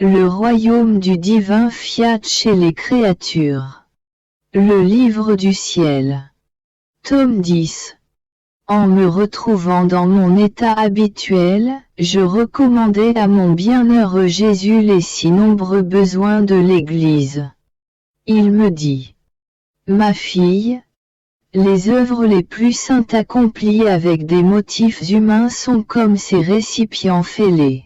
Le royaume du divin fiat chez les créatures. Le livre du ciel. Tome 10. En me retrouvant dans mon état habituel, je recommandais à mon bienheureux Jésus les si nombreux besoins de l'Église. Il me dit: Ma fille, les œuvres les plus saintes accomplies avec des motifs humains sont comme ces récipients fêlés.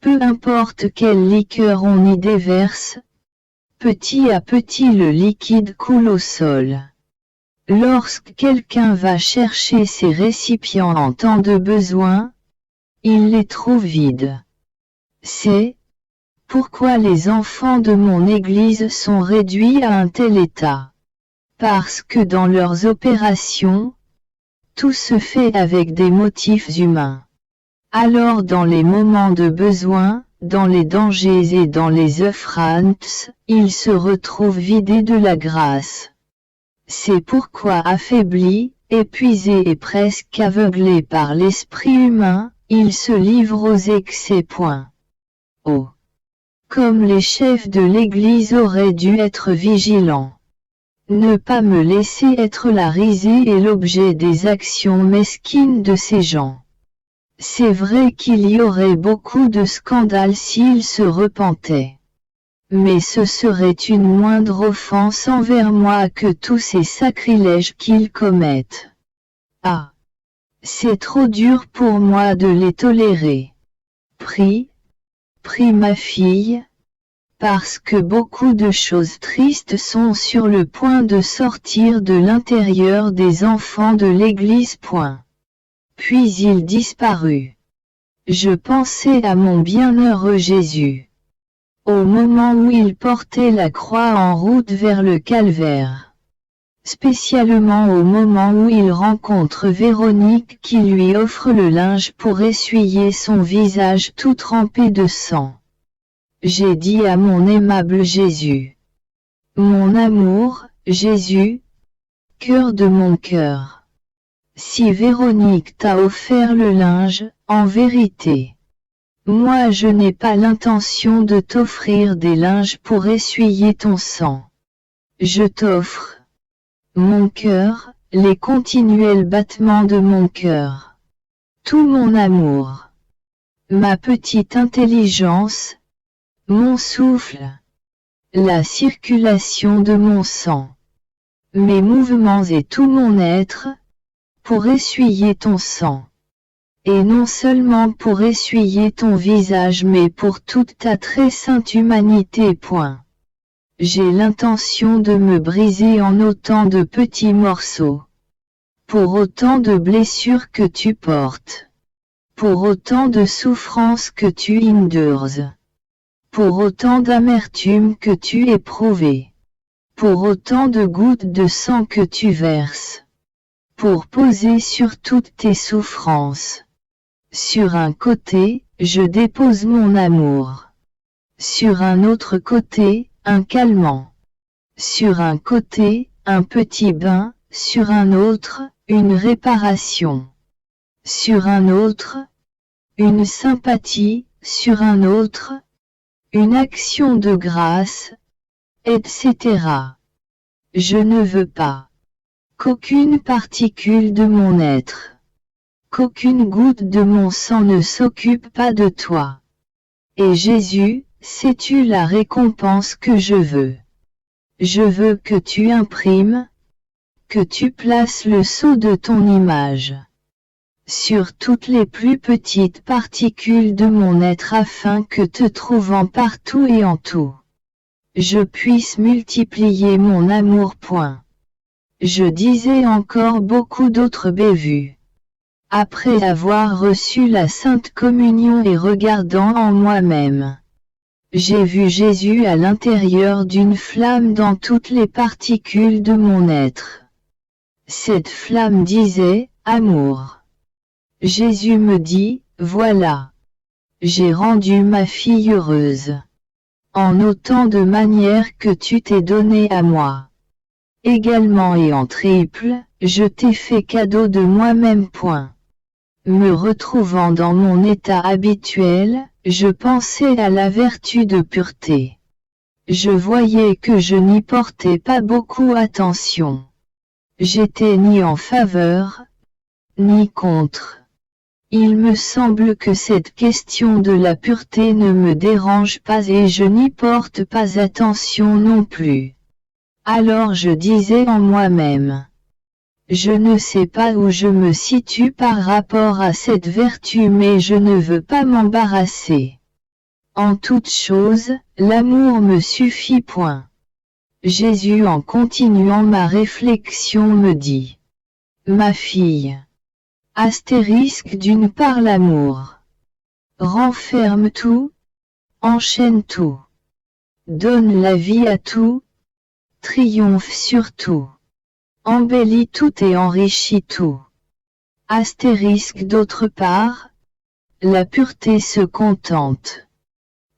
Peu importe quelle liqueur on y déverse, petit à petit le liquide coule au sol. Lorsque quelqu'un va chercher ces récipients en temps de besoin, il les trouve vides. C'est pourquoi les enfants de mon Église sont réduits à un tel état. Parce que dans leurs opérations, tout se fait avec des motifs humains. Alors dans les moments de besoin, dans les dangers et dans les offrandes, ils se retrouvent vidés de la grâce. C'est pourquoi affaiblis, épuisés et presque aveuglés par l'esprit humain, ils se livrent aux excès. Oh! Comme les chefs de l'Église auraient dû être vigilants. Ne pas me laisser être la risée et l'objet des actions mesquines de ces gens. C'est vrai qu'il y aurait beaucoup de scandales s'ils se repentaient. Mais ce serait une moindre offense envers moi que tous ces sacrilèges qu'ils commettent. Ah! C'est trop dur pour moi de les tolérer. Prie ma fille, parce que beaucoup de choses tristes sont sur le point de sortir de l'intérieur des enfants de l'Église. Puis il disparut. Je pensais à mon bienheureux Jésus. Au moment où il portait la croix en route vers le calvaire. Spécialement au moment où il rencontre Véronique qui lui offre le linge pour essuyer son visage tout trempé de sang. J'ai dit à mon aimable Jésus: Mon amour, Jésus, cœur de mon cœur. Si Véronique t'a offert le linge, en vérité, moi je n'ai pas l'intention de t'offrir des linges pour essuyer ton sang. Je t'offre mon cœur, les continuels battements de mon cœur. Tout mon amour. Ma petite intelligence. Mon souffle. La circulation de mon sang. Mes mouvements et tout mon être. Pour essuyer ton sang. Et non seulement pour essuyer ton visage mais pour toute ta très sainte humanité. J'ai l'intention de me briser en autant de petits morceaux. Pour autant de blessures que tu portes. Pour autant de souffrances que tu endures. Pour autant d'amertume que tu éprouves. Pour autant de gouttes de sang que tu verses. Pour poser sur toutes tes souffrances. Sur un côté, je dépose mon amour. Sur un autre côté, un calmant. Sur un côté, un petit bain, sur un autre, une réparation. Sur un autre, une sympathie, sur un autre, une action de grâce, etc. Je ne veux pas qu'aucune particule de mon être, qu'aucune goutte de mon sang ne s'occupe pas de toi. Et Jésus, sais-tu la récompense que je veux? Je veux que tu imprimes, que tu places le sceau de ton image sur toutes les plus petites particules de mon être afin que te trouvant partout et en tout, je puisse multiplier mon amour. Je disais encore beaucoup d'autres bévues. Après avoir reçu la Sainte Communion et regardant en moi-même, j'ai vu Jésus à l'intérieur d'une flamme dans toutes les particules de mon être. Cette flamme disait, amour. Jésus me dit, voilà. J'ai rendu ma fille heureuse. En autant de manières que tu t'es donné à moi. Également et en triple, je t'ai fait cadeau de moi-même. Me retrouvant dans mon état habituel, je pensais à la vertu de pureté. Je voyais que je n'y portais pas beaucoup attention. J'étais ni en faveur, ni contre. Il me semble que cette question de la pureté ne me dérange pas et je n'y porte pas attention non plus. Alors je disais en moi-même. Je ne sais pas où je me situe par rapport à cette vertu mais je ne veux pas m'embarrasser. En toute chose, l'amour me suffit point. Jésus en continuant ma réflexion me dit. Ma fille. Astérisque d'une part l'amour. Renferme tout, enchaîne tout. Donne la vie à tout, triomphe sur tout. Embellit tout et enrichit tout. Astérisque d'autre part, la pureté se contente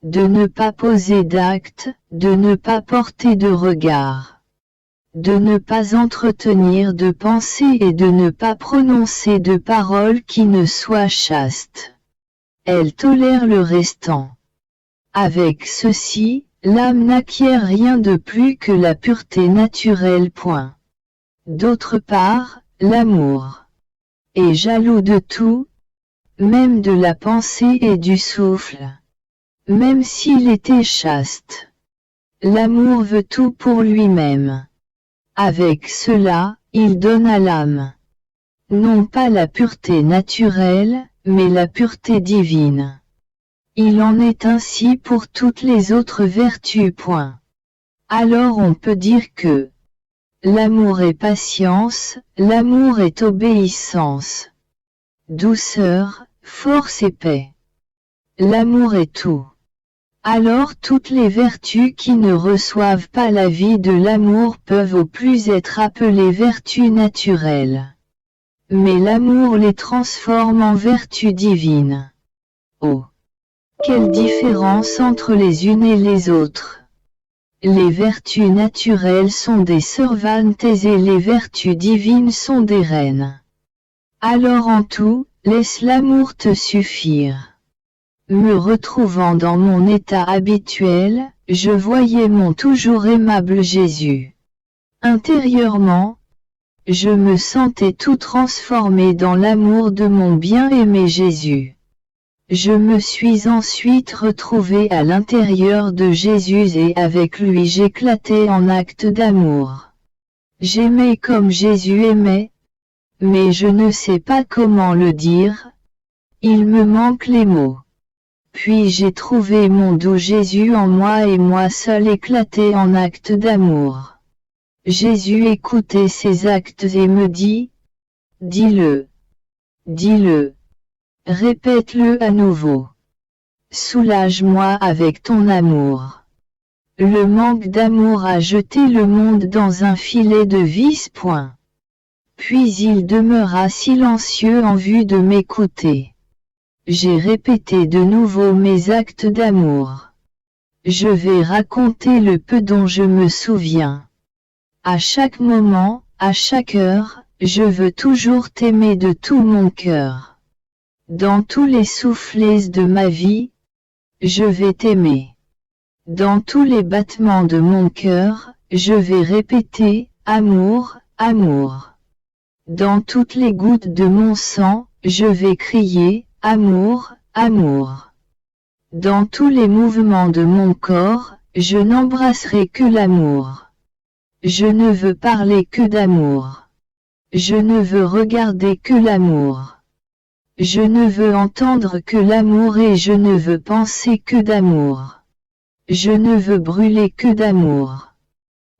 de ne pas poser d'acte, de ne pas porter de regard, de ne pas entretenir de pensée et de ne pas prononcer de paroles qui ne soient chastes. Elle tolère le restant. Avec ceci, l'âme n'acquiert rien de plus que la pureté naturelle. Point. D'autre part, l'amour est jaloux de tout, même de la pensée et du souffle. Même s'il était chaste. L'amour veut tout pour lui-même. Avec cela, il donne à l'âme. Non pas la pureté naturelle, mais la pureté divine. Il en est ainsi pour toutes les autres vertus. Point. Alors on peut dire que l'amour est patience, l'amour est obéissance. Douceur, force et paix. L'amour est tout. Alors toutes les vertus qui ne reçoivent pas la vie de l'amour peuvent au plus être appelées vertus naturelles. Mais l'amour les transforme en vertus divines. Oh! Quelle différence entre les unes et les autres! Les vertus naturelles sont des servantes et les vertus divines sont des reines. Alors en tout, laisse l'amour te suffire. Me retrouvant dans mon état habituel, je voyais mon toujours aimable Jésus. Intérieurement, je me sentais tout transformé dans l'amour de mon bien-aimé Jésus. Je me suis ensuite retrouvé à l'intérieur de Jésus et avec lui j'éclatais en actes d'amour. J'aimais comme Jésus aimait, mais je ne sais pas comment le dire, il me manque les mots. Puis j'ai trouvé mon doux Jésus en moi et moi seul éclaté en actes d'amour. Jésus écoutait ces actes et me dit, dis-le, dis-le, répète-le à nouveau. Soulage-moi avec ton amour. Le manque d'amour a jeté le monde dans un filet de vice. Point. Puis il demeura silencieux en vue de m'écouter. J'ai répété de nouveau mes actes d'amour. Je vais raconter le peu dont je me souviens. À chaque moment, à chaque heure, je veux toujours t'aimer de tout mon cœur. Dans tous les soufflets de ma vie, je vais t'aimer. Dans tous les battements de mon cœur, je vais répéter, amour, amour. Dans toutes les gouttes de mon sang, je vais crier, amour, amour. Dans tous les mouvements de mon corps, je n'embrasserai que l'amour. Je ne veux parler que d'amour. Je ne veux regarder que l'amour. Je ne veux entendre que l'amour et je ne veux penser que d'amour. Je ne veux brûler que d'amour.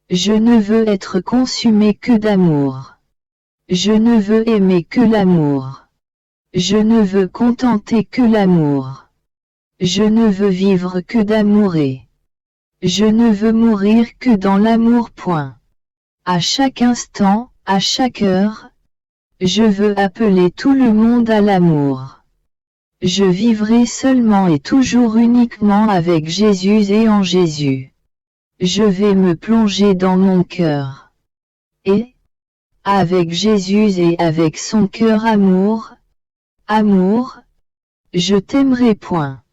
Je ne veux être consumé que d'amour. Je ne veux aimer que l'amour. Je ne veux contenter que l'amour. Je ne veux vivre que d'amour et je ne veux mourir que dans l'amour. Point. À chaque instant, à chaque heure, je veux appeler tout le monde à l'amour. Je vivrai seulement et toujours uniquement avec Jésus et en Jésus. Je vais me plonger dans mon cœur. Et, avec Jésus et avec son cœur amour, Amour, je t'aimerai point.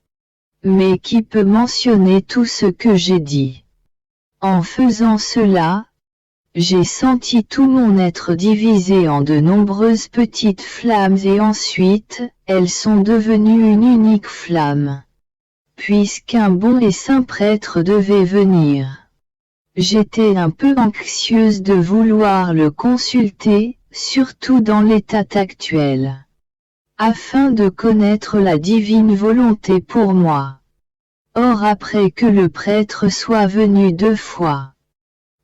Mais qui peut mentionner tout ce que j'ai dit? En faisant cela, j'ai senti tout mon être divisé en de nombreuses petites flammes et ensuite, elles sont devenues une unique flamme. Puisqu'un bon et saint prêtre devait venir. J'étais un peu anxieuse de vouloir le consulter, surtout dans l'état actuel. Afin de connaître la divine volonté pour moi. Or après que le prêtre soit venu 2 fois,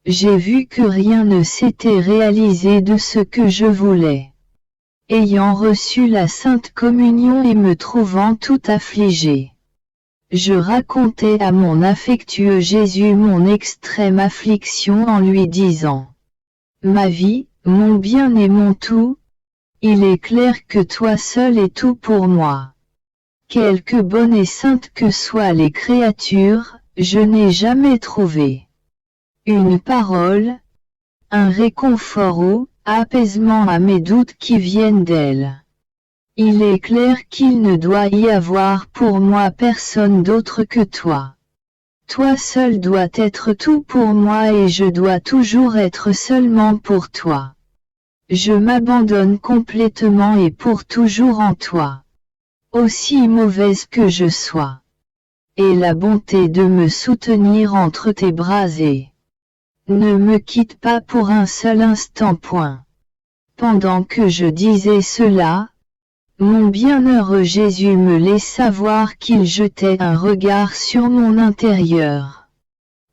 j'ai vu que rien ne s'était réalisé de ce que je voulais. Ayant reçu la Sainte Communion et me trouvant tout affligée, je racontai à mon affectueux Jésus mon extrême affliction en lui disant: Ma vie, mon bien et mon tout, il est clair que toi seul es tout pour moi. Quelque bonnes et saintes que soient les créatures, je n'ai jamais trouvé une parole, un réconfort ou apaisement à mes doutes qui viennent d'elle. Il est clair qu'il ne doit y avoir pour moi personne d'autre que toi. Toi seul dois être tout pour moi et je dois toujours être seulement pour toi. Je m'abandonne complètement et pour toujours en toi. Aussi mauvaise que je sois. Aie la bonté de me soutenir entre tes bras et ne me quitte pas pour un seul instant point. Pendant que je disais cela, mon bienheureux Jésus me laissa voir qu'il jetait un regard sur mon intérieur.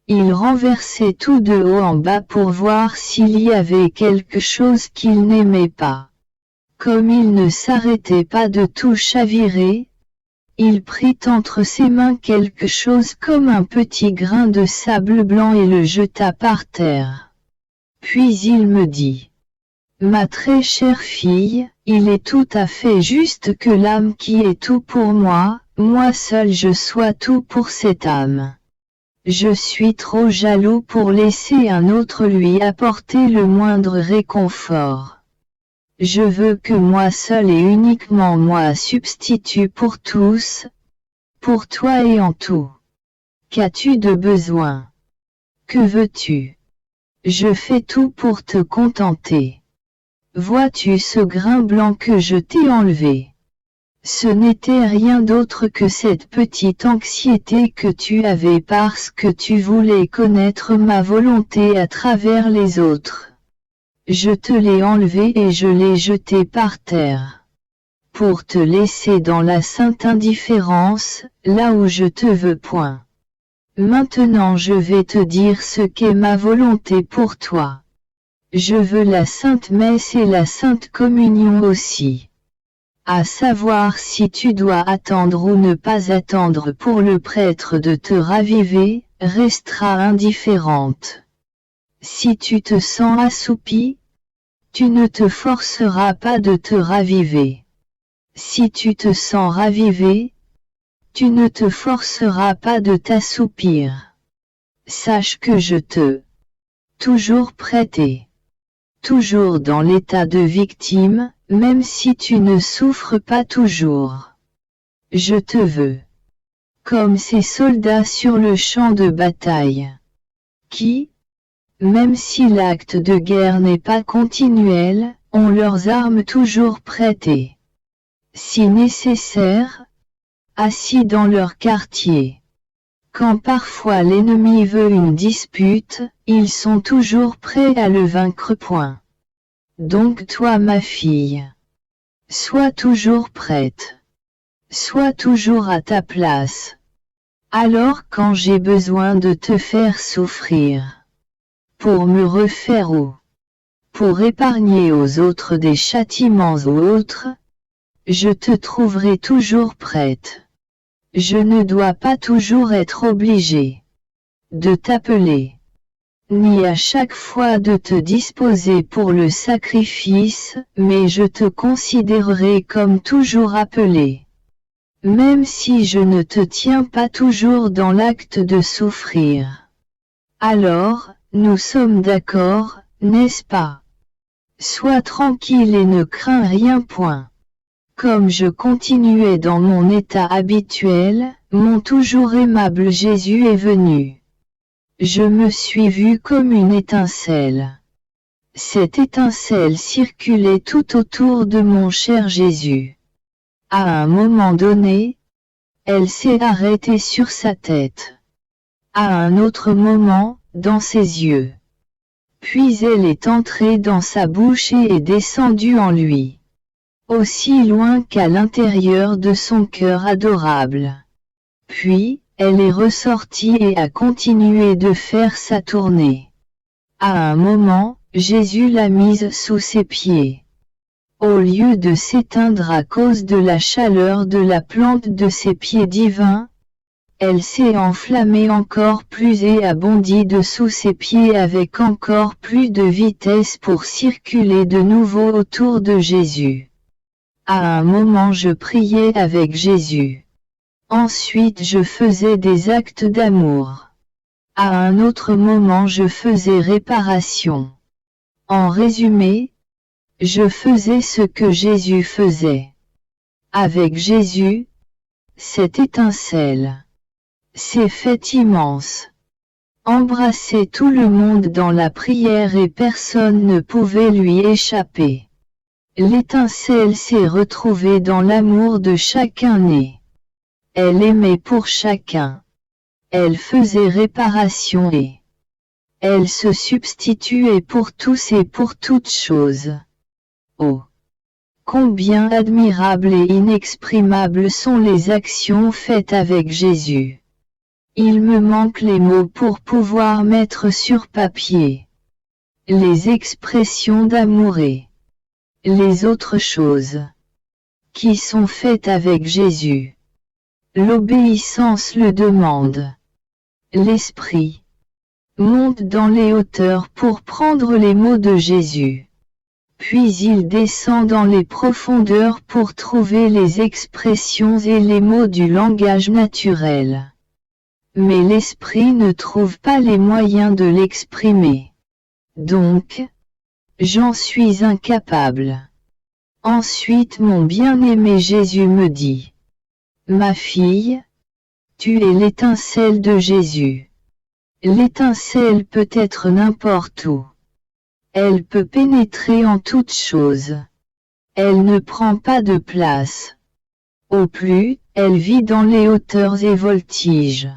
Il renversait tout de haut en bas pour voir s'il y avait quelque chose qu'il n'aimait pas. Comme il ne s'arrêtait pas de tout chavirer, il prit entre ses mains quelque chose comme un petit grain de sable blanc et le jeta par terre. Puis il me dit: Ma très chère fille, il est tout à fait juste que l'âme qui est tout pour moi seul je sois tout pour cette âme. Je suis trop jaloux pour laisser un autre lui apporter le moindre réconfort. Je veux que moi seul et uniquement moi substitue pour tous, pour toi et en tout. Qu'as-tu de besoin? Que veux-tu? Je fais tout pour te contenter. Vois-tu ce grain blanc que je t'ai enlevé? Ce n'était rien d'autre que cette petite anxiété que tu avais parce que tu voulais connaître ma volonté à travers les autres. Je te l'ai enlevé et je l'ai jeté par terre. Pour te laisser dans la sainte indifférence, là où je te veux point. Maintenant je vais te dire ce qu'est ma volonté pour toi. Je veux la sainte messe et la sainte communion aussi. À savoir si tu dois attendre ou ne pas attendre pour le prêtre de te raviver, restera indifférente. Si tu te sens assoupi, tu ne te forceras pas de te raviver. Si tu te sens ravivé, tu ne te forceras pas de t'assoupir. Sache que je te toujours prêté. Toujours dans l'état de victime, même si tu ne souffres pas toujours. Je te veux. Comme ces soldats sur le champ de bataille. Qui, même si l'acte de guerre n'est pas continuel, ont leurs armes toujours prêtées. Si nécessaire, assis dans leur quartier. Quand parfois l'ennemi veut une dispute, ils sont toujours prêts à le vaincre. Point. Donc toi ma fille, sois toujours prête. Sois toujours à ta place. Alors quand j'ai besoin de te faire souffrir, pour me refaire ou pour épargner aux autres des châtiments ou autres, je te trouverai toujours prête. Je ne dois pas toujours être obligé de t'appeler, ni à chaque fois de te disposer pour le sacrifice, mais je te considérerai comme toujours appelé. Même si je ne te tiens pas toujours dans l'acte de souffrir. Alors, nous sommes d'accord, n'est-ce pas? Sois tranquille et ne crains rien point. Comme je continuais dans mon état habituel, mon toujours aimable Jésus est venu. Je me suis vu comme une étincelle. Cette étincelle circulait tout autour de mon cher Jésus. À un moment donné, elle s'est arrêtée sur sa tête. À un autre moment, dans ses yeux. Puis elle est entrée dans sa bouche et est descendue en lui. Aussi loin qu'à l'intérieur de son cœur adorable. Puis, elle est ressortie et a continué de faire sa tournée. À un moment, Jésus l'a mise sous ses pieds. Au lieu de s'éteindre à cause de la chaleur de la plante de ses pieds divins, elle s'est enflammée encore plus et a bondi dessous ses pieds avec encore plus de vitesse pour circuler de nouveau autour de Jésus. À un moment je priais avec Jésus. Ensuite je faisais des actes d'amour. À un autre moment je faisais réparation. En résumé, je faisais ce que Jésus faisait. Avec Jésus, cette étincelle s'est faite immense. Embrassait tout le monde dans la prière et personne ne pouvait lui échapper. L'étincelle s'est retrouvée dans l'amour de chacun né. Elle aimait pour chacun. Elle faisait réparation et elle se substituait pour tous et pour toutes choses. Oh! Combien admirables et inexprimables sont les actions faites avec Jésus. Il me manque les mots pour pouvoir mettre sur papier les expressions d'amour et les autres choses qui sont faites avec Jésus. L'obéissance le demande. L'esprit monte dans les hauteurs pour prendre les mots de Jésus. Puis il descend dans les profondeurs pour trouver les expressions et les mots du langage naturel. Mais l'esprit ne trouve pas les moyens de l'exprimer. Donc, j'en suis incapable. Ensuite mon bien-aimé Jésus me dit, « Ma fille, tu es l'étincelle de Jésus. » L'étincelle peut être n'importe où. Elle peut pénétrer en toutes choses. Elle ne prend pas de place. Au plus, elle vit dans les hauteurs et voltiges.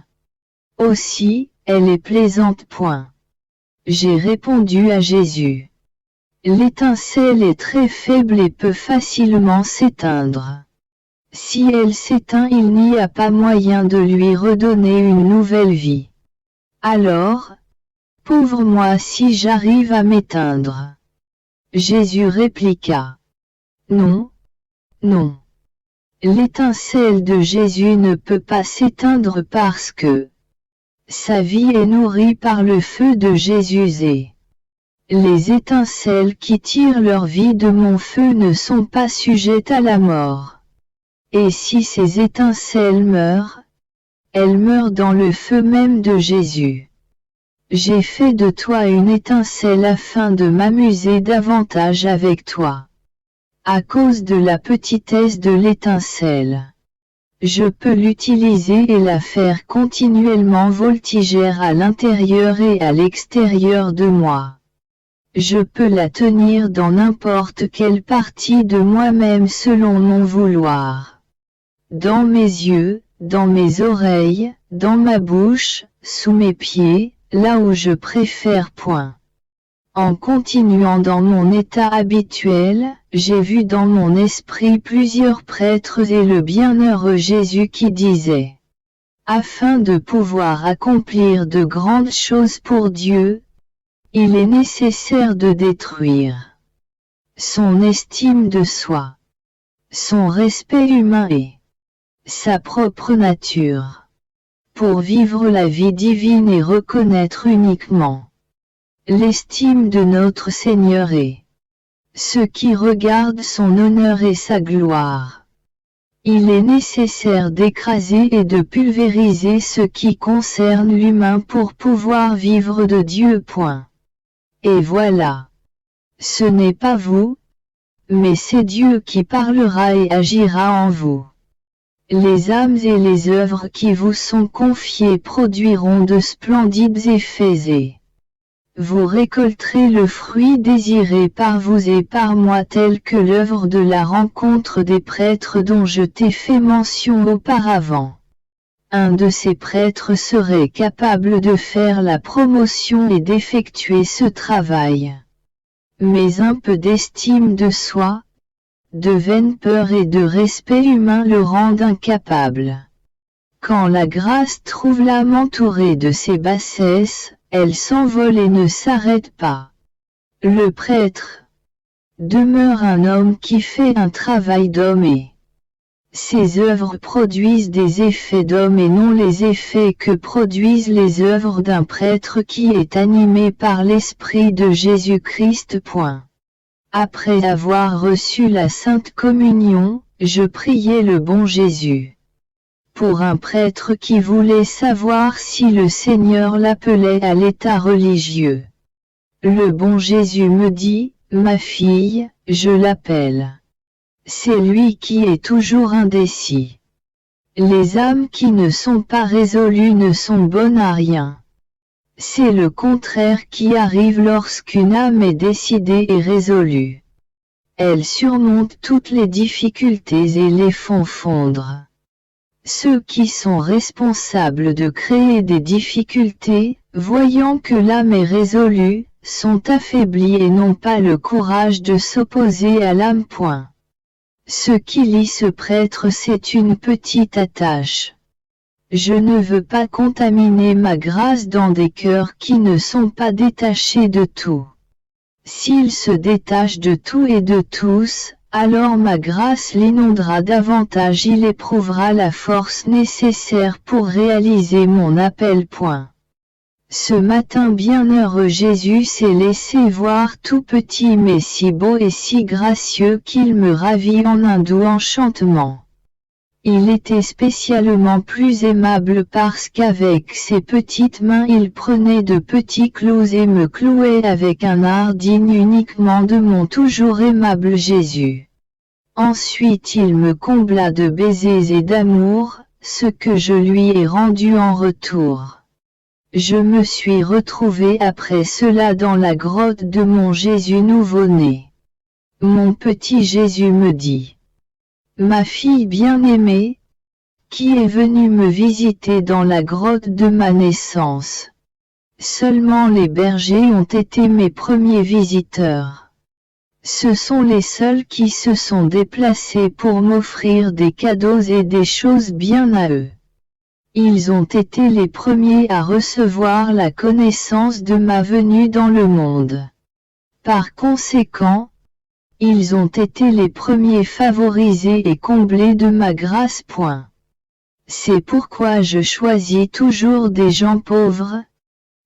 Aussi, elle est plaisante. Point. J'ai répondu à Jésus. L'étincelle est très faible et peut facilement s'éteindre. Si elle s'éteint, il n'y a pas moyen de lui redonner une nouvelle vie. Alors, pauvre moi si j'arrive à m'éteindre. Jésus répliqua. Non, non. L'étincelle de Jésus ne peut pas s'éteindre parce que sa vie est nourrie par le feu de Jésus et les étincelles qui tirent leur vie de mon feu ne sont pas sujettes à la mort. Et si ces étincelles meurent, elles meurent dans le feu même de Jésus. J'ai fait de toi une étincelle afin de m'amuser davantage avec toi. À cause de la petitesse de l'étincelle, je peux l'utiliser et la faire continuellement voltigère à l'intérieur et à l'extérieur de moi. Je peux la tenir dans n'importe quelle partie de moi-même selon mon vouloir. Dans mes yeux, dans mes oreilles, dans ma bouche, sous mes pieds, là où je préfère. Point. En continuant dans mon état habituel, j'ai vu dans mon esprit plusieurs prêtres et le bienheureux Jésus qui disait, afin de pouvoir accomplir de grandes choses pour Dieu, il est nécessaire de détruire son estime de soi, son respect humain et sa propre nature, pour vivre la vie divine et reconnaître uniquement l'estime de notre Seigneur et ce qui regarde son honneur et sa gloire. Il est nécessaire d'écraser et de pulvériser ce qui concerne l'humain pour pouvoir vivre de Dieu. Point. Et voilà. Ce n'est pas vous, mais c'est Dieu qui parlera et agira en vous. Les âmes et les œuvres qui vous sont confiées produiront de splendides effets et vous récolterez le fruit désiré par vous et par moi tel que l'œuvre de la rencontre des prêtres dont je t'ai fait mention auparavant. Un de ces prêtres serait capable de faire la promotion et d'effectuer ce travail. Mais un peu d'estime de soi, de vaine peur et de respect humain le rendent incapable. Quand la grâce trouve l'âme entourée de ses bassesses, elle s'envole et ne s'arrête pas. Le prêtre demeure un homme qui fait un travail d'homme et ses œuvres produisent des effets d'homme et non les effets que produisent les œuvres d'un prêtre qui est animé par l'Esprit de Jésus-Christ. Après avoir reçu la Sainte Communion, je priai le bon Jésus. Pour un prêtre qui voulait savoir si le Seigneur l'appelait à l'état religieux. Le bon Jésus me dit, « Ma fille, je l'appelle. » C'est lui qui est toujours indécis. Les âmes qui ne sont pas résolues ne sont bonnes à rien. C'est le contraire qui arrive lorsqu'une âme est décidée et résolue. Elle surmonte toutes les difficultés et les font fondre. Ceux qui sont responsables de créer des difficultés, voyant que l'âme est résolue, sont affaiblis et n'ont pas le courage de s'opposer à l'âme. Ce qui lie ce prêtre, c'est une petite attache. Je ne veux pas contaminer ma grâce dans des cœurs qui ne sont pas détachés de tout. S'il se détache de tout et de tous, alors ma grâce l'inondera davantage, il éprouvera la force nécessaire pour réaliser mon appel. Ce matin bienheureux Jésus s'est laissé voir tout petit mais si beau et si gracieux qu'il me ravit en un doux enchantement. Il était spécialement plus aimable parce qu'avec ses petites mains il prenait de petits clous et me clouait avec un art digne uniquement de mon toujours aimable Jésus. Ensuite il me combla de baisers et d'amour, ce que je lui ai rendu en retour. Je me suis retrouvé après cela dans la grotte de mon Jésus nouveau-né. Mon petit Jésus me dit: Ma fille bien-aimée, qui est venue me visiter dans la grotte de ma naissance. Seulement les bergers ont été mes premiers visiteurs. Ce sont les seuls qui se sont déplacés pour m'offrir des cadeaux et des choses bien à eux. Ils ont été les premiers à recevoir la connaissance de ma venue dans le monde. Par conséquent, ils ont été les premiers favorisés et comblés de ma grâce. C'est pourquoi je choisis toujours des gens pauvres,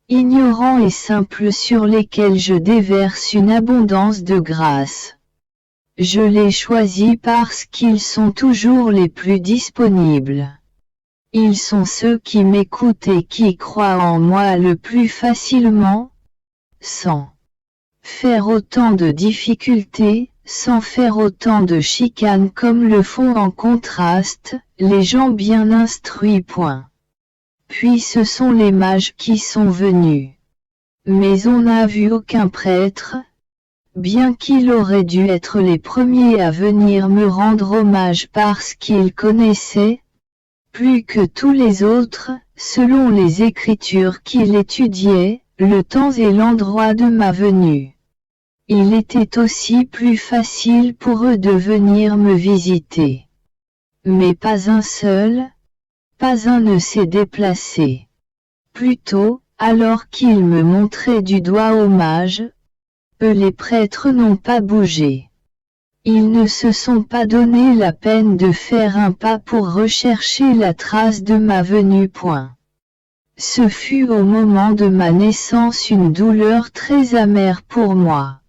ignorants et simples sur lesquels je déverse une abondance de grâce. Je les choisis parce qu'ils sont toujours les plus disponibles. Ils sont ceux qui m'écoutent et qui croient en moi le plus facilement, sans faire autant de difficultés, sans faire autant de chicanes comme le font en contraste, les gens bien instruits. Puis ce sont les mages qui sont venus. Mais on n'a vu aucun prêtre, bien qu'il aurait dû être les premiers à venir me rendre hommage parce qu'ils connaissaient, plus que tous les autres, selon les Écritures qu'il étudiait, le temps et l'endroit de ma venue. Il était aussi plus facile pour eux de venir me visiter. Mais pas un seul, pas un ne s'est déplacé. Plutôt, alors qu'ils me montraient du doigt hommage, eux les prêtres n'ont pas bougé. Ils ne se sont pas donné la peine de faire un pas pour rechercher la trace de ma venue. Ce fut au moment de ma naissance une douleur très amère pour moi.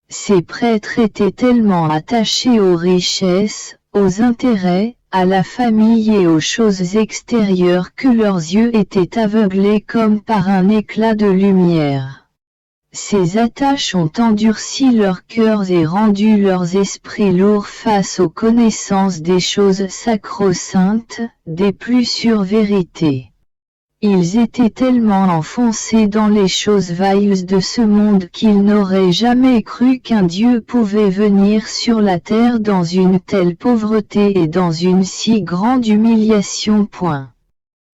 Ces prêtres étaient tellement attachés aux richesses, aux intérêts, à la famille et aux choses extérieures que leurs yeux étaient aveuglés comme par un éclat de lumière. Ces attaches ont endurci leurs cœurs et rendu leurs esprits lourds face aux connaissances des choses sacro-saintes, des plus sûres vérités. Ils étaient tellement enfoncés dans les choses viles de ce monde qu'ils n'auraient jamais cru qu'un Dieu pouvait venir sur la terre dans une telle pauvreté et dans une si grande humiliation.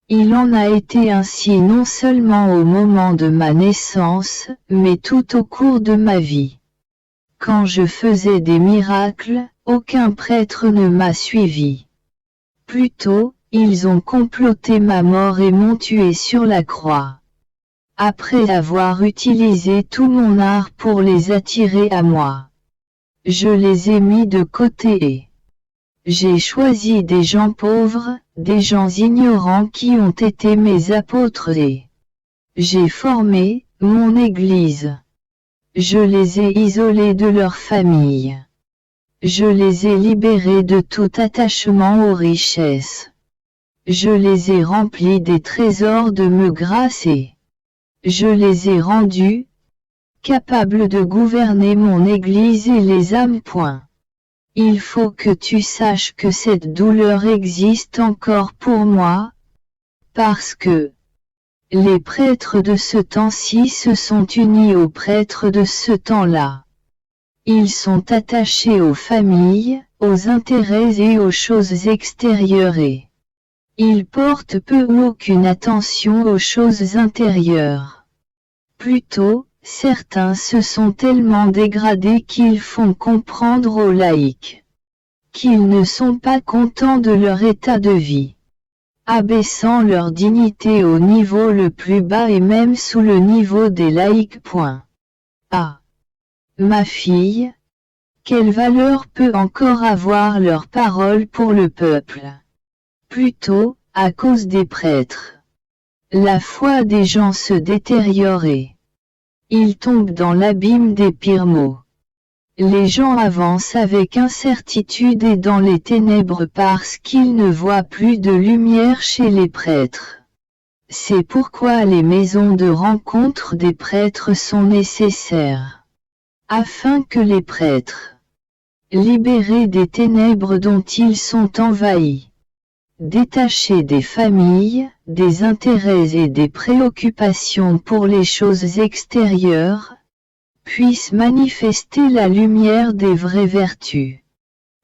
Il en a été ainsi non seulement au moment de ma naissance, mais tout au cours de ma vie. Quand je faisais des miracles, aucun prêtre ne m'a suivi. Plutôt, ils ont comploté ma mort et m'ont tué sur la croix. Après avoir utilisé tout mon art pour les attirer à moi, je les ai mis de côté et j'ai choisi des gens pauvres, des gens ignorants qui ont été mes apôtres et j'ai formé mon Église. Je les ai isolés de leur famille. Je les ai libérés de tout attachement aux richesses. Je les ai remplis des trésors de me grâce et je les ai rendus capables de gouverner mon Église et les âmes. Il faut que tu saches que cette douleur existe encore pour moi, parce que les prêtres de ce temps-ci se sont unis aux prêtres de ce temps-là. Ils sont attachés aux familles, aux intérêts et aux choses extérieures et ils portent peu ou aucune attention aux choses intérieures. Plutôt, certains se sont tellement dégradés qu'ils font comprendre aux laïcs qu'ils ne sont pas contents de leur état de vie, abaissant leur dignité au niveau le plus bas et même sous le niveau des laïcs. Ah, ma fille, quelle valeur peut encore avoir leur parole pour le peuple? Plutôt, à cause des prêtres, la foi des gens se détériore et ils tombent dans l'abîme des pires maux. Les gens avancent avec incertitude et dans les ténèbres parce qu'ils ne voient plus de lumière chez les prêtres. C'est pourquoi les maisons de rencontre des prêtres sont nécessaires, afin que les prêtres, libérés des ténèbres dont ils sont envahis, détachés des familles, des intérêts et des préoccupations pour les choses extérieures, puissent manifester la lumière des vraies vertus,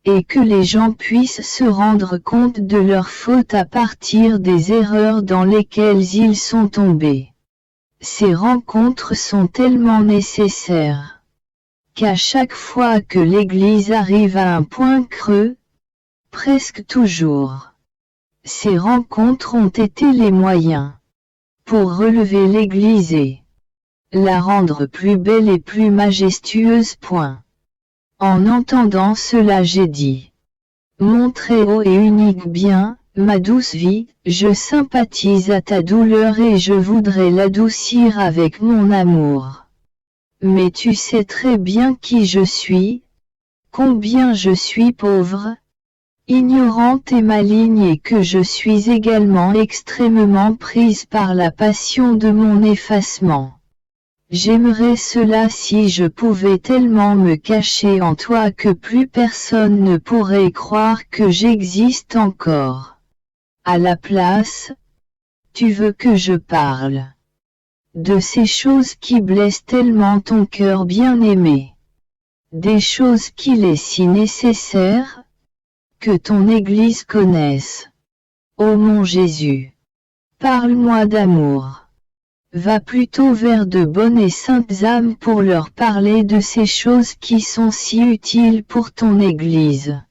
et que les gens puissent se rendre compte de leurs fautes à partir des erreurs dans lesquelles ils sont tombés. Ces rencontres sont tellement nécessaires qu'à chaque fois que l'Église arrive à un point creux, presque toujours, ces rencontres ont été les moyens pour relever l'Église et la rendre plus belle et plus majestueuse. En entendant cela j'ai dit, mon très haut et unique bien, ma douce vie, je sympathise à ta douleur et je voudrais l'adoucir avec mon amour. Mais tu sais très bien qui je suis, combien je suis pauvre, ignorante et maligne et que je suis également extrêmement prise par la passion de mon effacement. J'aimerais cela si je pouvais tellement me cacher en toi que plus personne ne pourrait croire que j'existe encore. À la place, tu veux que je parle de ces choses qui blessent tellement ton cœur bien-aimé, des choses qu'il est si nécessaire que ton Église connaisse. Ô mon Jésus, parle-moi d'amour. Va plutôt vers de bonnes et saintes âmes pour leur parler de ces choses qui sont si utiles pour ton Église.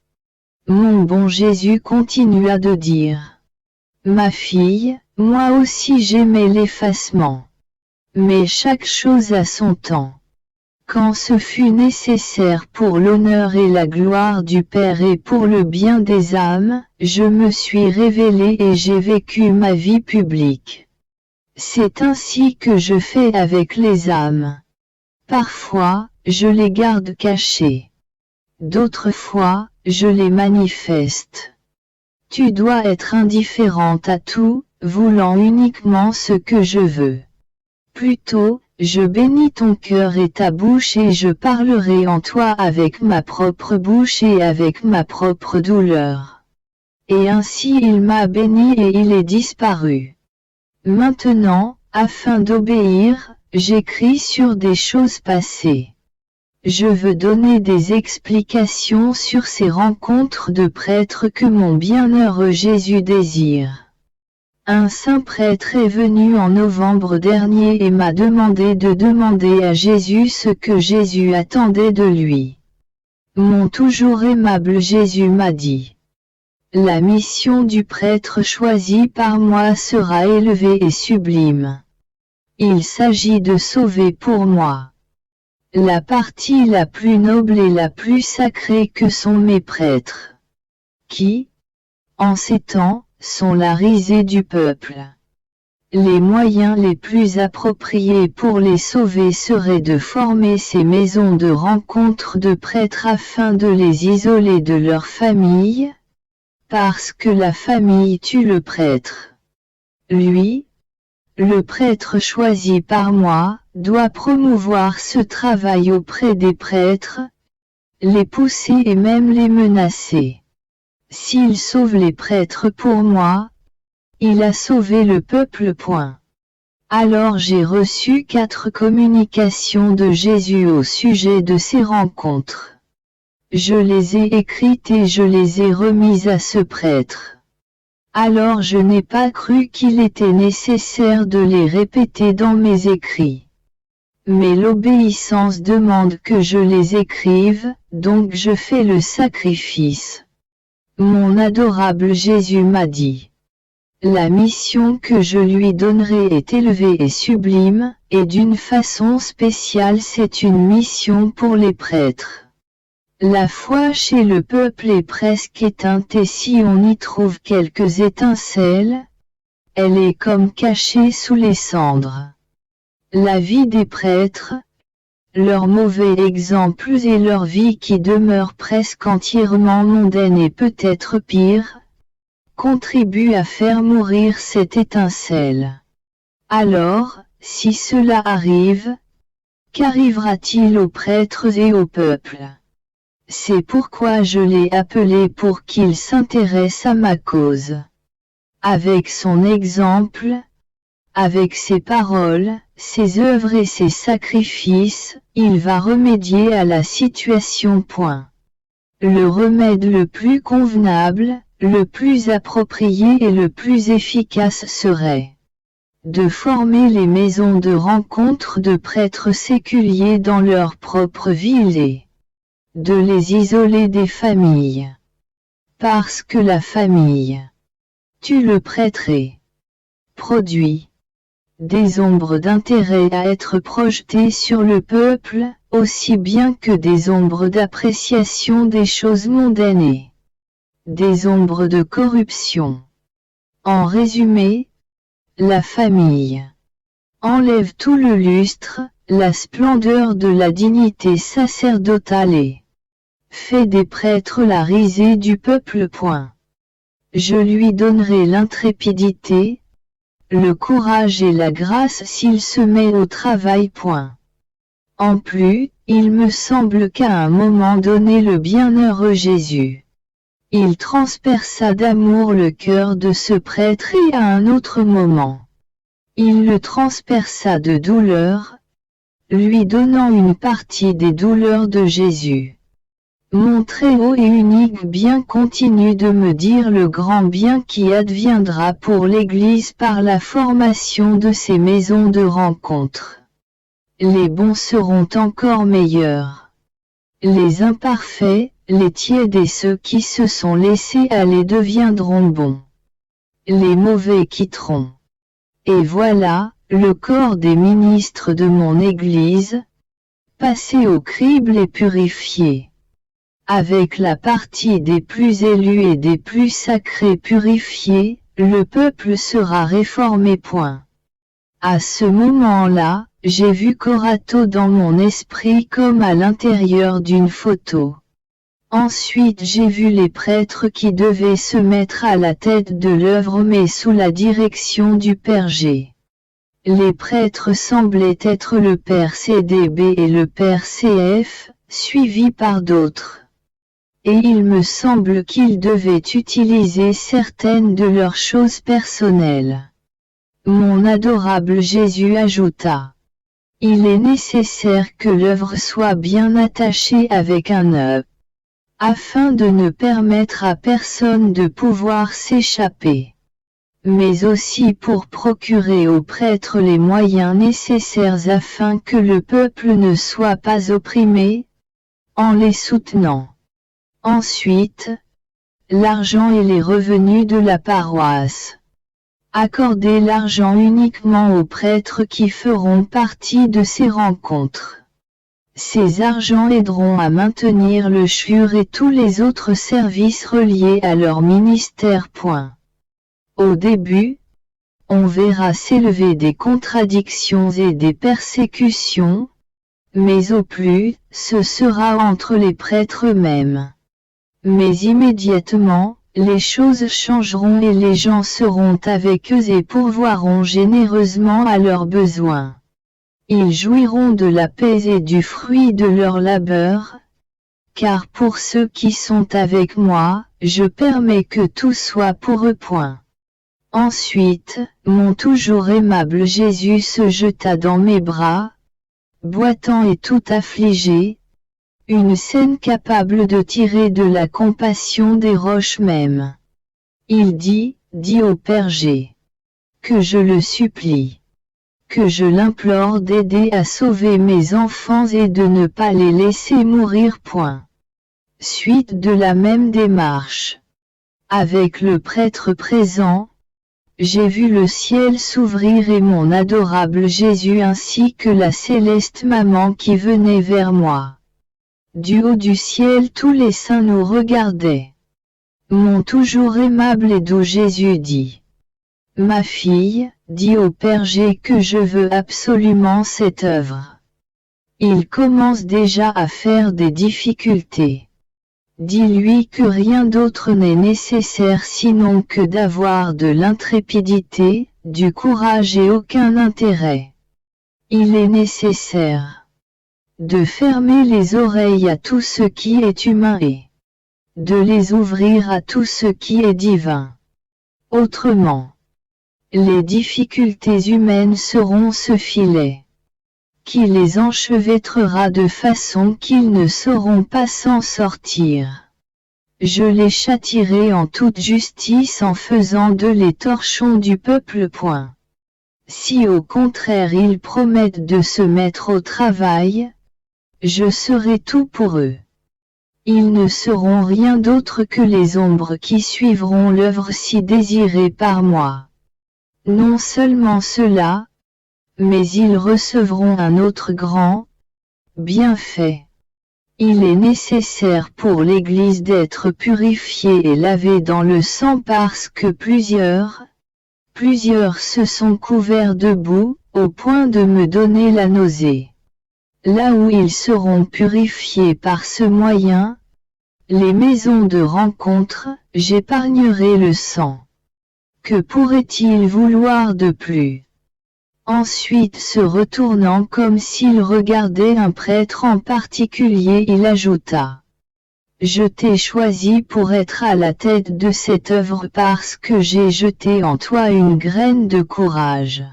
Mon bon Jésus continua de dire, ma fille, moi aussi j'aimais l'effacement. Mais chaque chose a son temps. Quand ce fut nécessaire pour l'honneur et la gloire du Père et pour le bien des âmes, je me suis révélé et j'ai vécu ma vie publique. C'est ainsi que je fais avec les âmes. Parfois, je les garde cachées. D'autres fois, je les manifeste. Tu dois être indifférente à tout, voulant uniquement ce que je veux. Plutôt, Je bénis ton cœur et ta bouche et je parlerai en toi avec ma propre bouche et avec ma propre douleur. Et ainsi il m'a béni et il est disparu. Maintenant, afin d'obéir, j'écris sur des choses passées. Je veux donner des explications sur ces rencontres de prêtres que mon bienheureux Jésus désire. Un saint prêtre est venu en novembre dernier et m'a demandé de demander à Jésus ce que Jésus attendait de lui. Mon toujours aimable Jésus m'a dit: la mission du prêtre choisi par moi sera élevée et sublime. Il s'agit de sauver pour moi la partie la plus noble et la plus sacrée que sont mes prêtres, qui, en ces temps, sont la risée du peuple. Les moyens les plus appropriés pour les sauver seraient de former ces maisons de rencontre de prêtres afin de les isoler de leur famille, parce que la famille tue le prêtre. Lui, le prêtre choisi par moi, doit promouvoir ce travail auprès des prêtres, les pousser et même les menacer. S'il sauve les prêtres pour moi, il a sauvé le peuple. Alors j'ai reçu 4 communications de Jésus au sujet de ces rencontres. Je les ai écrites et je les ai remises à ce prêtre. Alors je n'ai pas cru qu'il était nécessaire de les répéter dans mes écrits. Mais l'obéissance demande que je les écrive, donc je fais le sacrifice. Mon adorable Jésus m'a dit: la mission que je lui donnerai est élevée et sublime, et d'une façon spéciale c'est une mission pour les prêtres. La foi chez le peuple est presque éteinte et si on y trouve quelques étincelles, elle est comme cachée sous les cendres. La vie des prêtres, leurs mauvais exemples et leur vie qui demeure presque entièrement mondaine et peut-être pire, contribuent à faire mourir cette étincelle. Alors, si cela arrive, qu'arrivera-t-il aux prêtres et au peuple? C'est pourquoi je l'ai appelé pour qu'il s'intéresse à ma cause. Avec son exemple, avec ses paroles, ses œuvres et ses sacrifices, il va remédier à la situation. Le remède le plus convenable, le plus approprié et le plus efficace serait de former les maisons de rencontre de prêtres séculiers dans leur propre ville et de les isoler des familles. Parce que la famille tue le prêtre et produit des ombres d'intérêt à être projetées sur le peuple, aussi bien que des ombres d'appréciation des choses mondaines et des ombres de corruption. En résumé, la famille enlève tout le lustre, la splendeur de la dignité sacerdotale et fait des prêtres la risée du peuple. Je lui donnerai l'intrépidité, le courage et la grâce s'il se met au travail. En plus, il me semble qu'à un moment donné le bienheureux Jésus, il transperça d'amour le cœur de ce prêtre et à un autre moment, il le transperça de douleur, lui donnant une partie des douleurs de Jésus. Mon très haut et unique bien continue de me dire le grand bien qui adviendra pour l'Église par la formation de ces maisons de rencontre. Les bons seront encore meilleurs. Les imparfaits, les tièdes et ceux qui se sont laissés aller deviendront bons. Les mauvais quitteront. Et voilà, le corps des ministres de mon Église, passé au crible et purifié. Avec la partie des plus élus et des plus sacrés purifiés, le peuple sera réformé. À ce moment-là, j'ai vu Corato dans mon esprit comme à l'intérieur d'une photo. Ensuite j'ai vu les prêtres qui devaient se mettre à la tête de l'œuvre mais sous la direction du Père G. Les prêtres semblaient être le père CDB et le père CF, suivis par d'autres. Et il me semble qu'ils devaient utiliser certaines de leurs choses personnelles. Mon adorable Jésus ajouta. Il est nécessaire que l'œuvre soit bien attachée avec un nœud, afin de ne permettre à personne de pouvoir s'échapper, mais aussi pour procurer aux prêtres les moyens nécessaires afin que le peuple ne soit pas opprimé, en les soutenant. Ensuite, l'argent et les revenus de la paroisse. Accordez l'argent uniquement aux prêtres qui feront partie de ces rencontres. Ces argents aideront à maintenir le CHUR et tous les autres services reliés à leur ministère. Au début, on verra s'élever des contradictions et des persécutions, mais au plus, ce sera entre les prêtres eux-mêmes. Mais immédiatement, les choses changeront et les gens seront avec eux et pourvoiront généreusement à leurs besoins. Ils jouiront de la paix et du fruit de leur labeur, car pour ceux qui sont avec moi, je permets que tout soit pour eux. Ensuite, mon toujours aimable Jésus se jeta dans mes bras, boitant et tout affligé, une scène capable de tirer de la compassion des roches mêmes. Il dit au Père G. Que je le supplie, que je l'implore d'aider à sauver mes enfants et de ne pas les laisser mourir. Suite de la même démarche. Avec le prêtre présent, j'ai vu le ciel s'ouvrir et mon adorable Jésus ainsi que la céleste maman qui venait vers moi. Du haut du ciel tous les saints nous regardaient. Mon toujours aimable et doux Jésus dit. Ma fille, dis au Père G que je veux absolument cette œuvre. Il commence déjà à faire des difficultés. Dis-lui que rien d'autre n'est nécessaire sinon que d'avoir de l'intrépidité, du courage et aucun intérêt. Il est nécessaire de fermer les oreilles à tout ce qui est humain et de les ouvrir à tout ce qui est divin. Autrement, les difficultés humaines seront ce filet qui les enchevêtrera de façon qu'ils ne sauront pas s'en sortir. Je les châtierai en toute justice en faisant d'eux les torchons du peuple. Si au contraire ils promettent de se mettre au travail, je serai tout pour eux. Ils ne seront rien d'autre que les ombres qui suivront l'œuvre si désirée par moi. Non seulement cela, mais ils recevront un autre grand bienfait. Il est nécessaire pour l'Église d'être purifiée et lavée dans le sang parce que plusieurs se sont couverts de boue, au point de me donner la nausée. Là où ils seront purifiés par ce moyen, les maisons de rencontre, j'épargnerai le sang. Que pourrait-il vouloir de plus? Ensuite se retournant comme s'il regardait un prêtre en particulier, il ajouta. Je t'ai choisi pour être à la tête de cette œuvre parce que j'ai jeté en toi une graine de courage.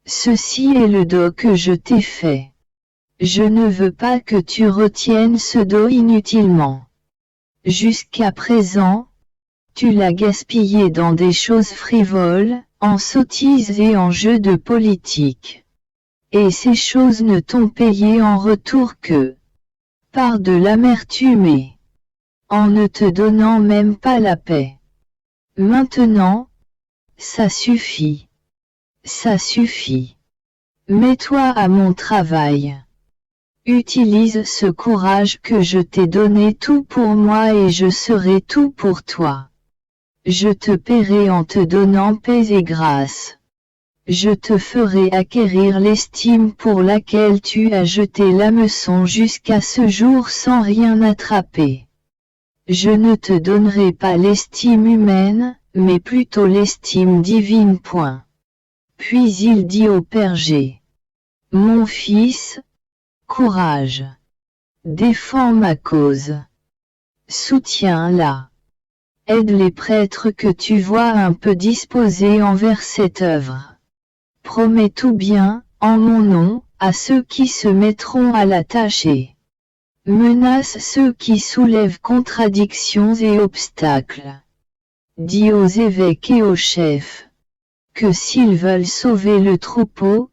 Ceci est le don que je t'ai fait. Je ne veux pas que tu retiennes ce don inutilement. Jusqu'à présent, tu l'as gaspillé dans des choses frivoles, en sottises et en jeux de politique. Et ces choses ne t'ont payé en retour que par de l'amertume et en ne te donnant même pas la paix. Maintenant, ça suffit. Ça suffit. Mets-toi à mon travail. Utilise ce courage que je t'ai donné tout pour moi et je serai tout pour toi. Je te paierai en te donnant paix et grâce. Je te ferai acquérir l'estime pour laquelle tu as jeté l'hameçon jusqu'à ce jour sans rien attraper. Je ne te donnerai pas l'estime humaine, mais plutôt l'estime divine. Puis il dit au Père G. Mon fils, courage. Défends ma cause. Soutiens-la. Aide les prêtres que tu vois un peu disposés envers cette œuvre. Promets tout bien, en mon nom, à ceux qui se mettront à la tâche et menace ceux qui soulèvent contradictions et obstacles. Dis aux évêques et aux chefs que s'ils veulent sauver le troupeau,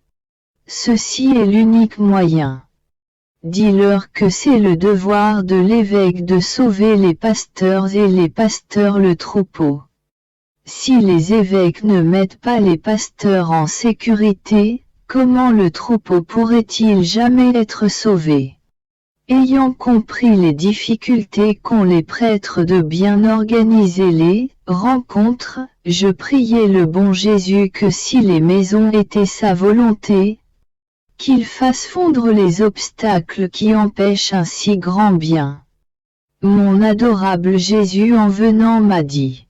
ceci est l'unique moyen. Dis-leur que c'est le devoir de l'évêque de sauver les pasteurs et les pasteurs le troupeau. Si les évêques ne mettent pas les pasteurs en sécurité, comment le troupeau pourrait-il jamais être sauvé? Ayant compris les difficultés qu'ont les prêtres de bien organiser les rencontres, je priais le bon Jésus que si les maisons étaient sa volonté, qu'il fasse fondre les obstacles qui empêchent un si grand bien. Mon adorable Jésus en venant m'a dit: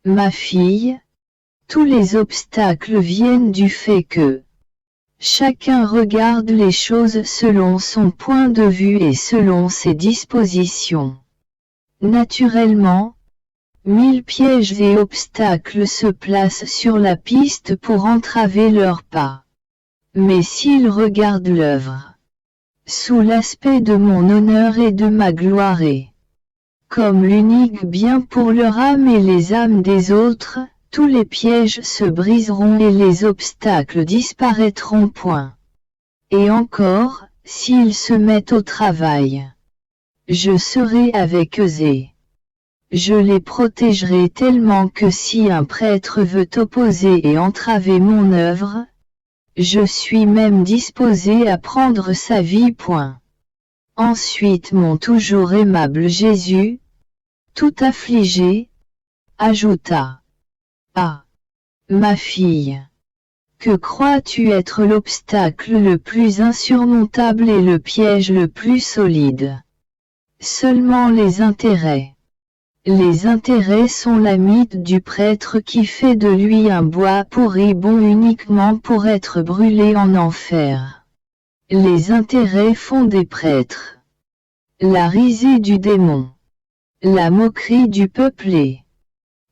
Ma fille, tous les obstacles viennent du fait que chacun regarde les choses selon son point de vue et selon ses dispositions. Naturellement, 1000 pièges et obstacles se placent sur la piste pour entraver leurs pas. Mais s'ils regardent l'œuvre sous l'aspect de mon honneur et de ma gloire et comme l'unique bien pour leur âme et les âmes des autres, tous les pièges se briseront et les obstacles disparaîtront point. Et encore, s'ils se mettent au travail, je serai avec eux et je les protégerai tellement que si un prêtre veut opposer et entraver mon œuvre, je suis même disposé à prendre sa vie. Ensuite mon toujours aimable Jésus, tout affligé, ajouta: Ah, ma fille, que crois-tu être l'obstacle le plus insurmontable et le piège le plus solide? Seulement les intérêts. Les intérêts sont la mythe du prêtre qui fait de lui un bois pourri bon uniquement pour être brûlé en enfer. Les intérêts font des prêtres la risée du démon, la moquerie du peuple et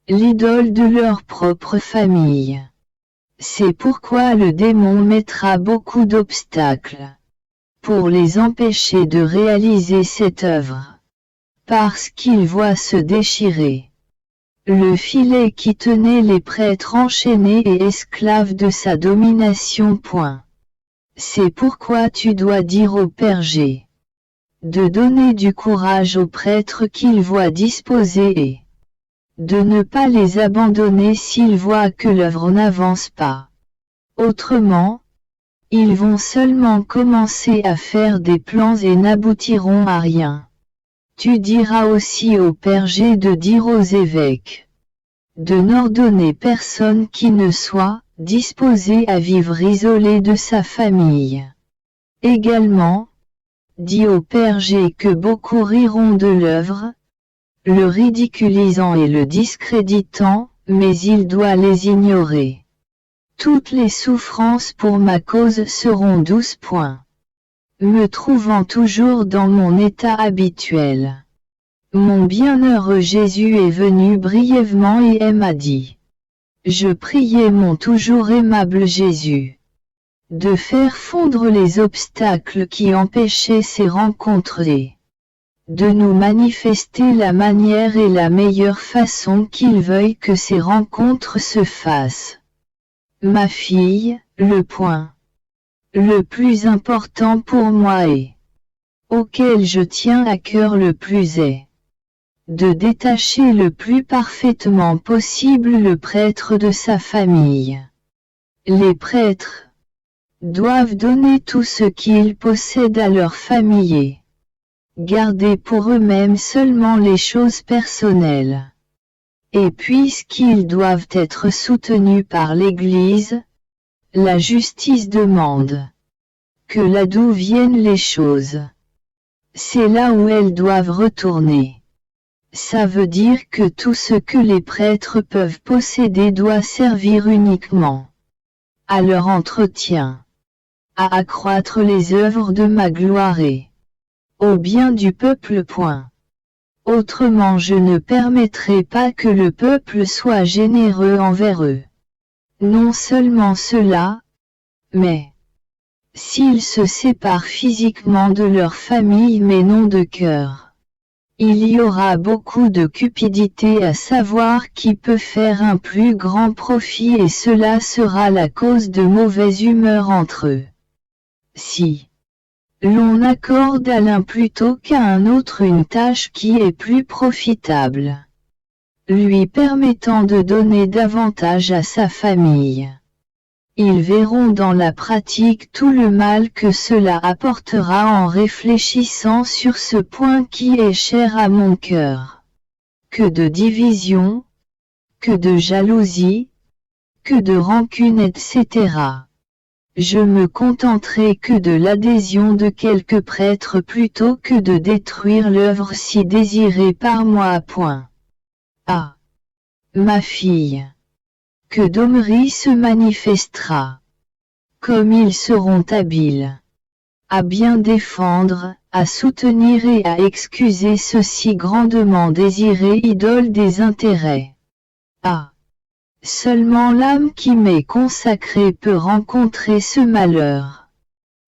l'idole de leur propre famille. C'est pourquoi le démon mettra beaucoup d'obstacles pour les empêcher de réaliser cette œuvre. Parce qu'il voit se déchirer le filet qui tenait les prêtres enchaînés et esclaves de sa domination. C'est pourquoi tu dois dire au Père G de donner du courage aux prêtres qu'il voit disposés et de ne pas les abandonner s'ils voient que l'œuvre n'avance pas. Autrement, ils vont seulement commencer à faire des plans et n'aboutiront à rien. Tu diras aussi au Père G de dire aux évêques de n'ordonner personne qui ne soit disposé à vivre isolé de sa famille. Également, dis au Père G que beaucoup riront de l'œuvre, le ridiculisant et le discréditant, mais il doit les ignorer. Toutes les souffrances pour ma cause seront douces. Me trouvant toujours dans mon état habituel, mon bienheureux Jésus est venu brièvement et m'a dit: Je priais mon toujours aimable Jésus de faire fondre les obstacles qui empêchaient ces rencontres et de nous manifester la manière et la meilleure façon qu'il veuille que ces rencontres se fassent. Ma fille, le point le plus important pour moi et auquel je tiens à cœur le plus est de détacher le plus parfaitement possible le prêtre de sa famille. Les prêtres doivent donner tout ce qu'ils possèdent à leur famille et garder pour eux-mêmes seulement les choses personnelles. Et puisqu'ils doivent être soutenus par l'Église, la justice demande que là d'où viennent les choses, c'est là où elles doivent retourner. Ça veut dire que tout ce que les prêtres peuvent posséder doit servir uniquement à leur entretien, à accroître les œuvres de ma gloire et au bien du peuple. Autrement je ne permettrai pas que le peuple soit généreux envers eux. Non seulement cela, mais s'ils se séparent physiquement de leur famille mais non de cœur, il y aura beaucoup de cupidité, à savoir qui peut faire un plus grand profit, et cela sera la cause de mauvaise humeur entre eux. Si l'on accorde à l'un plutôt qu'à un autre une tâche qui est plus profitable, lui permettant de donner davantage à sa famille, ils verront dans la pratique tout le mal que cela apportera en réfléchissant sur ce point qui est cher à mon cœur. Que de division, que de jalousie, que de rancune, etc. Je me contenterai que de l'adhésion de quelques prêtres plutôt que de détruire l'œuvre si désirée par moi. Ah, ma fille, que d'Omri se manifestera. Comme ils seront habiles à bien défendre, à soutenir et à excuser ce si grandement désiré idole des intérêts. Ah, seulement l'âme qui m'est consacrée peut rencontrer ce malheur,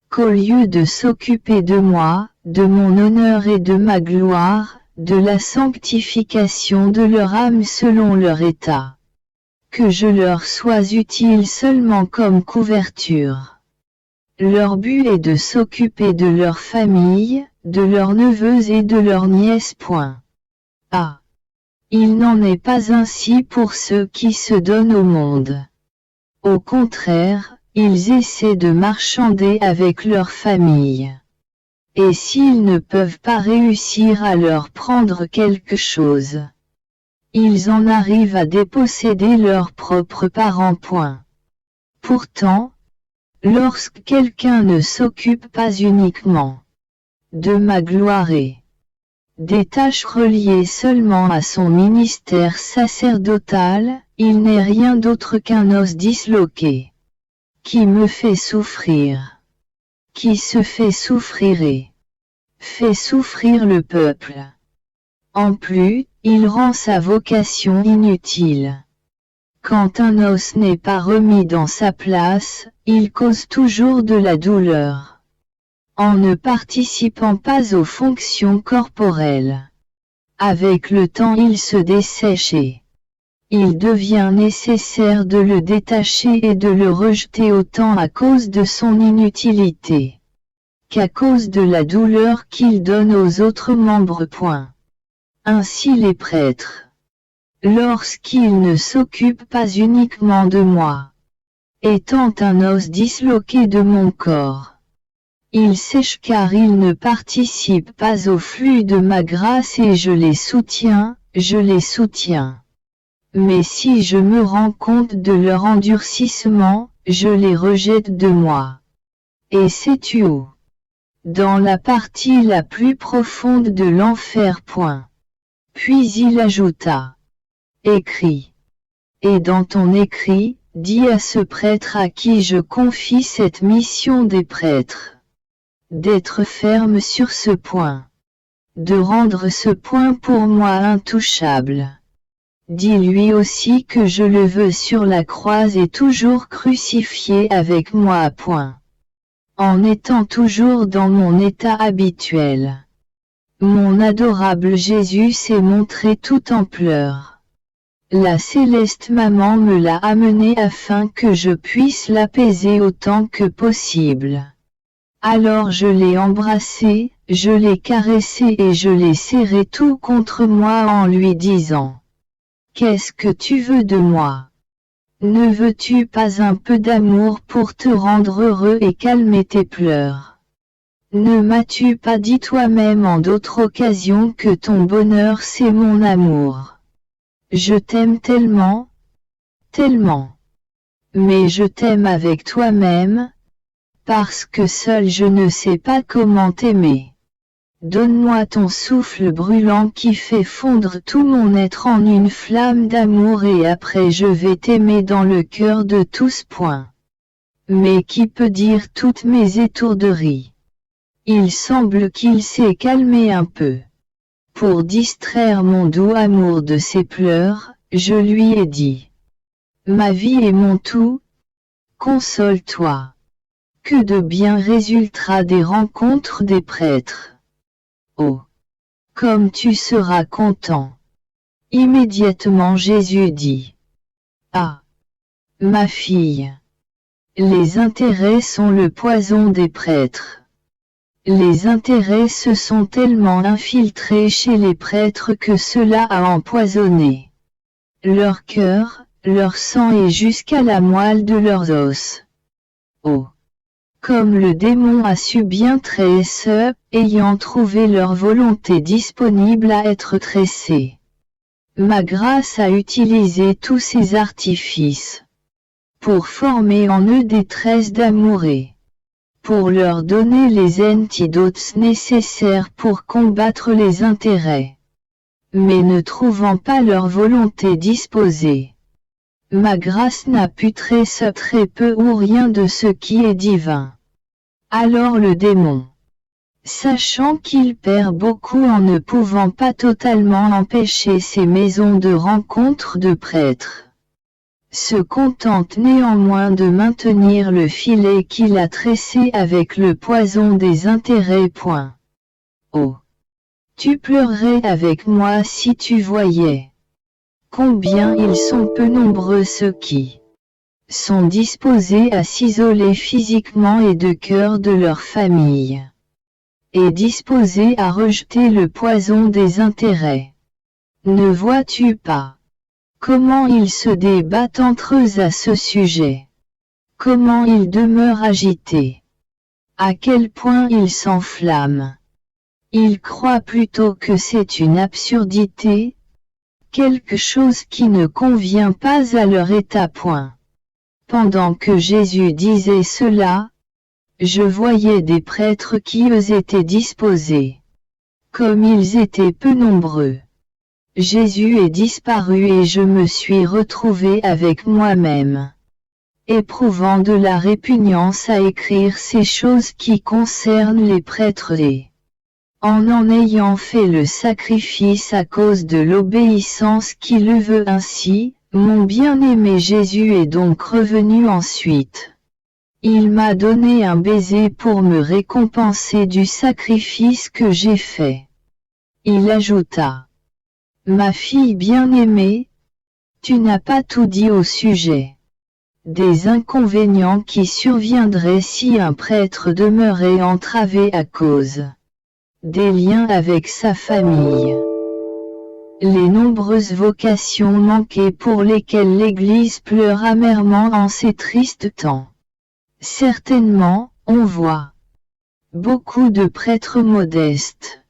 qu'au lieu de s'occuper de moi, de mon honneur et de ma gloire, de la sanctification de leur âme selon leur état, que je leur sois utile seulement comme couverture. Leur but est de s'occuper de leur famille, de leurs neveux et de leurs nièces. Ah, il n'en est pas ainsi pour ceux qui se donnent au monde. Au contraire, ils essaient de marchander avec leur famille. Et s'ils ne peuvent pas réussir à leur prendre quelque chose, ils en arrivent à déposséder leurs propres parents. Pourtant, lorsque quelqu'un ne s'occupe pas uniquement de ma gloire et des tâches reliées seulement à son ministère sacerdotal, il n'est rien d'autre qu'un os disloqué, qui me fait souffrir, qui se fait souffrir et fait souffrir le peuple. En plus, il rend sa vocation inutile. Quand un os n'est pas remis dans sa place, il cause toujours de la douleur, en ne participant pas aux fonctions corporelles. Avec le temps il se dessèche et il devient nécessaire de le détacher et de le rejeter autant à cause de son inutilité qu'à cause de la douleur qu'il donne aux autres membres. Ainsi les prêtres, lorsqu'ils ne s'occupent pas uniquement de moi, étant un os disloqué de mon corps, ils sèchent car ils ne participent pas au flux de ma grâce et je les soutiens. Mais si je me rends compte de leur endurcissement, je les rejette de moi. Et sais-tu où? Dans la partie la plus profonde de l'enfer. Puis il ajouta: écris. Et dans ton écrit, dis à ce prêtre à qui je confie cette mission des prêtres, d'être ferme sur ce point, de rendre ce point pour moi intouchable. Dis-lui aussi que je le veux sur la croix et toujours crucifié avec moi. En étant toujours dans mon état habituel. Mon adorable Jésus s'est montré tout en pleurs. La céleste maman me l'a amené afin que je puisse l'apaiser autant que possible. Alors je l'ai embrassé, je l'ai caressé et je l'ai serré tout contre moi en lui disant: qu'est-ce que tu veux de moi? Ne veux-tu pas un peu d'amour pour te rendre heureux et calmer tes pleurs? Ne m'as-tu pas dit toi-même en d'autres occasions que ton bonheur c'est mon amour? Je t'aime tellement, tellement. Mais je t'aime avec toi-même, parce que seul je ne sais pas comment t'aimer. Donne-moi ton souffle brûlant qui fait fondre tout mon être en une flamme d'amour et après je vais t'aimer dans le cœur de tous. Mais qui peut dire toutes mes étourderies? Il semble qu'il s'est calmé un peu. Pour distraire mon doux amour de ses pleurs, je lui ai dit: ma vie est mon tout, console-toi. Que de bien résultera des rencontres des prêtres. Oh! Comme tu seras content. Immédiatement Jésus dit: ah! Ma fille! Les intérêts sont le poison des prêtres. Les intérêts se sont tellement infiltrés chez les prêtres que cela a empoisonné leur cœur, leur sang et jusqu'à la moelle de leurs os. Oh! Comme le démon a su bien tresser, ayant trouvé leur volonté disponible à être tressée. Ma grâce a utilisé tous ces artifices pour former en eux des tresses d'amoureux, pour leur donner les antidotes nécessaires pour combattre les intérêts. Mais ne trouvant pas leur volonté disposée, ma grâce n'a pu tresser très peu ou rien de ce qui est divin. Alors le démon, sachant qu'il perd beaucoup en ne pouvant pas totalement empêcher ces maisons de rencontre de prêtres, se contente néanmoins de maintenir le filet qu'il a tressé avec le poison des intérêts. Oh! Tu pleurerais avec moi si tu voyais combien ils sont peu nombreux ceux qui sont disposés à s'isoler physiquement et de cœur de leur famille, et disposés à rejeter le poison des intérêts. Ne vois-tu pas comment ils se débattent entre eux à ce sujet? Comment ils demeurent agités? À quel point ils s'enflamment? Ils croient plutôt que c'est une absurdité, quelque chose qui ne convient pas à leur état. Pendant que Jésus disait cela, je voyais des prêtres qui eux étaient disposés. Comme ils étaient peu nombreux, Jésus est disparu et je me suis retrouvé avec moi-même, éprouvant de la répugnance à écrire ces choses qui concernent les prêtres et, en ayant fait le sacrifice à cause de l'obéissance qui le veut ainsi, mon bien-aimé Jésus est donc revenu ensuite. Il m'a donné un baiser pour me récompenser du sacrifice que j'ai fait. Il ajouta: ma fille bien-aimée, tu n'as pas tout dit au sujet des inconvénients qui surviendraient si un prêtre demeurait entravé à cause des liens avec sa famille. Les nombreuses vocations manquées pour lesquelles l'Église pleure amèrement en ces tristes temps. Certainement, on voit beaucoup de prêtres modestes,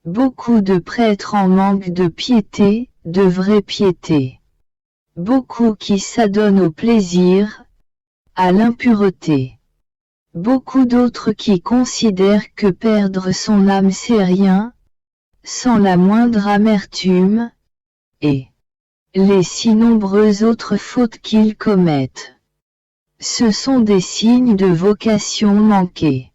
beaucoup de prêtres en manque de piété, de vraie piété, beaucoup qui s'adonnent au plaisir, à l'impureté, beaucoup d'autres qui considèrent que perdre son âme c'est rien, sans la moindre amertume, et les si nombreuses autres fautes qu'ils commettent. Ce sont des signes de vocation manquée.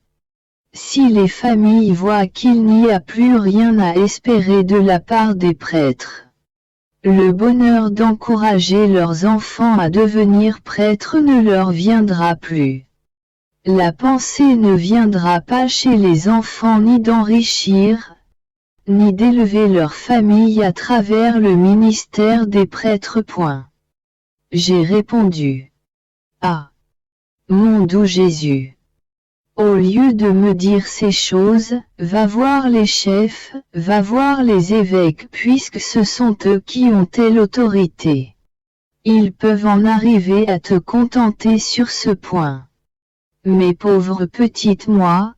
Si les familles voient qu'il n'y a plus rien à espérer de la part des prêtres, le bonheur d'encourager leurs enfants à devenir prêtres ne leur viendra plus. La pensée ne viendra pas chez les enfants ni d'enrichir, ni d'élever leur famille à travers le ministère des prêtres. J'ai répondu: ah! Mon doux Jésus! Au lieu de me dire ces choses, va voir les chefs, va voir les évêques puisque ce sont eux qui ont telle autorité. Ils peuvent en arriver à te contenter sur ce point. Mais pauvre petite moi,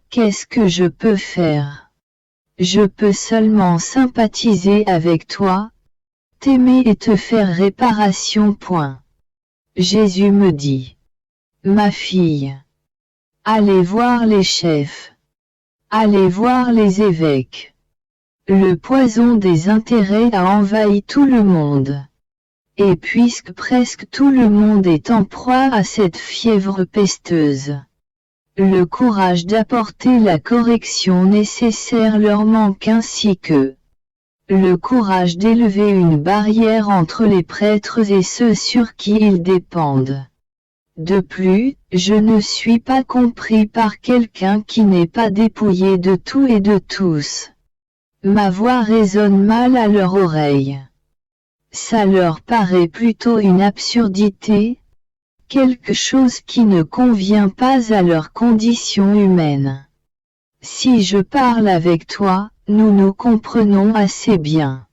qu'est-ce que je peux faire? Je peux seulement sympathiser avec toi, t'aimer et te faire réparation. Jésus me dit: ma fille, allez voir les chefs, allez voir les évêques. Le poison des intérêts a envahi tout le monde. Et puisque presque tout le monde est en proie à cette fièvre pesteuse, le courage d'apporter la correction nécessaire leur manque ainsi que le courage d'élever une barrière entre les prêtres et ceux sur qui ils dépendent. De plus, je ne suis pas compris par quelqu'un qui n'est pas dépouillé de tout et de tous. Ma voix résonne mal à leur oreille. Ça leur paraît plutôt une absurdité, quelque chose qui ne convient pas à leur condition humaine. Si je parle avec toi, nous nous comprenons assez bien.